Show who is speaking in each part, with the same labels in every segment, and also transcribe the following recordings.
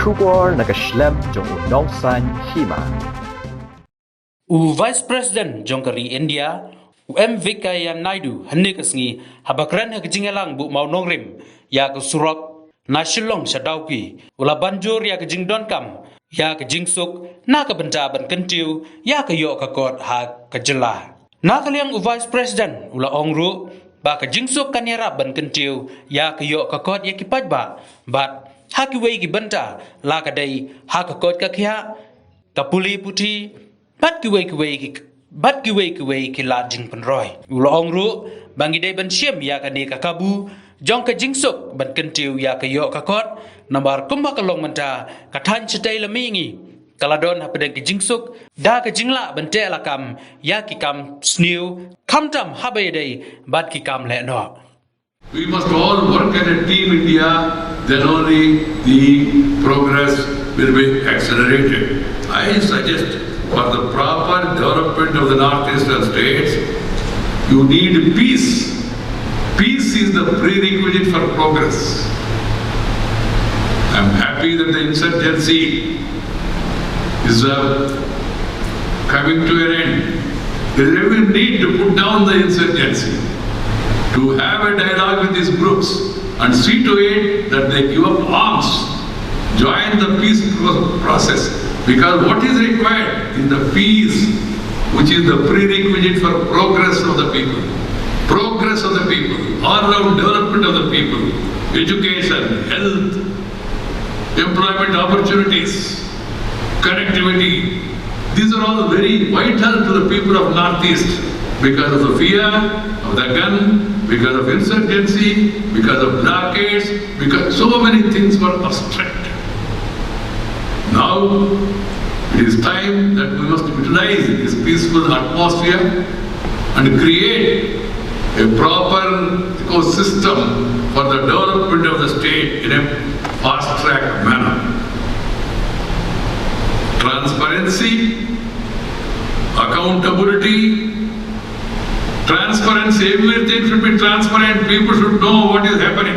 Speaker 1: Trubor nakaslem jong unongsan Hima.
Speaker 2: Vice President Jongkari India, Venkaiah Naidu Hanikasngi habakran hakjingalang bu maunongrim ya ke surok nasilong sadauki ula banjur ya ke jingdon kam ya ke Jingsuk na ke benta ban Kyntiew ya ke yok ke kot ha ke Jylla. Na kaliang Vice President ula ongru ba ke Jingsuk kanyara ban Kyntiew ya ke yok ke kot ya ki pajba bat ha ki wei ki benta la ka dai ha ke kot ka kya ka puli puti bat ki wei ki la jing penroy ula ongru bangi dai ban siem ya ka ne ka kabu jong ka Jingsuk ban Kyntiew ya ka yok ka kot nambar kumba ka long menta ka than chtai la mingi kaladon ha pedang ki Jingsuk da ka Jylla ban te la kam ya ki kam snew kam tam ha bai dai bat ki kam le no.
Speaker 3: We must all work as a team India, then only the progress will be accelerated. I suggest for the proper development of the northeastern states, you need peace. Peace is the prerequisite for progress. I am happy that the insurgency is coming to an end. There is every need to put down the insurgency, to have a dialogue with these groups and see to it that they give up arms, join the peace process, because what is required is the peace, which is the prerequisite for progress of the people. Progress of the people, all-round development of the people, education, health, employment opportunities, connectivity. These are all very vital to the people of Northeast because of the fear of the gun, because of insurgency, because of blockades, because so many things were obstructed. Now it is time that we must utilize this peaceful atmosphere and create a proper ecosystem for the development of the state in a fast-track manner. Transparency, accountability, transparency, everything should be transparent. People should know what is happening.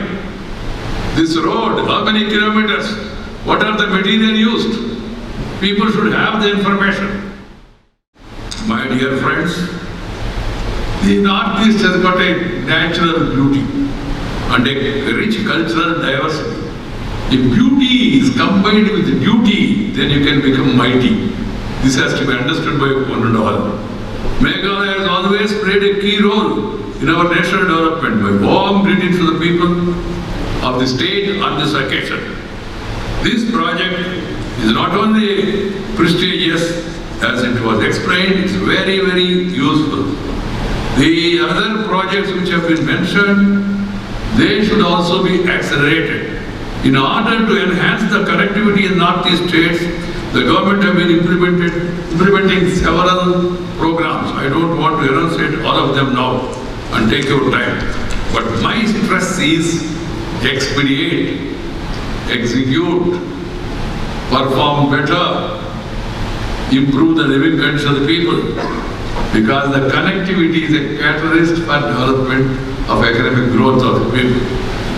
Speaker 3: This road, how many kilometers, what are the material used? People should have the information. My dear friends, the Northeast has got a natural beauty and a rich cultural diversity. If beauty is combined with duty, then you can become mighty. This has to be understood by one and all. Meghalaya has always played a key role in our national development by warm greetings to the people of the state on this occasion. This project is not only prestigious, as it was explained, it's very, very useful. The other projects which have been mentioned, they should also be accelerated. In order to enhance the connectivity in Northeast states, the government have been implementing several programs. I don't want to enunciate all of them now and take your time. But my stress is expedite, execute, perform better, improve the living conditions of the people. Because the connectivity is a catalyst for development of economic growth of the people.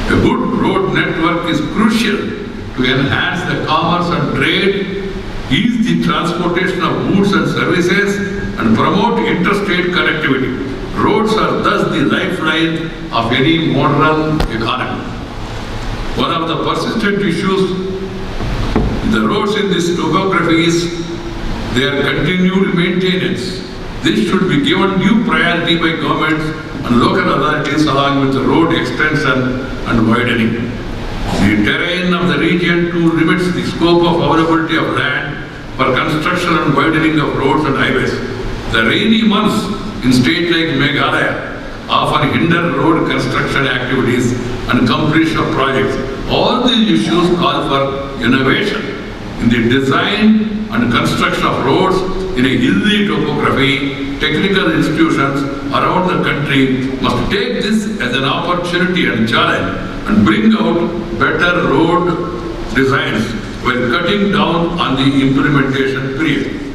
Speaker 3: A good road network is crucial to enhance the commerce and trade, ease the transportation of goods and services, and promote interstate connectivity. Roads are thus the lifeline of any modern economy. One of the persistent issues in the roads in this topography is their continued maintenance. This should be given due priority by governments and local authorities along with the road extension and widening. The terrain of the region too limits the scope of availability of land for construction and widening of roads and highways. The rainy months in states like Meghalaya often hinder road construction activities and completion of projects. All these issues call for innovation in the design and construction of roads in a hilly topography. Technical institutions around the country must take this as an opportunity and challenge and bring out better road designs while cutting down on the implementation period.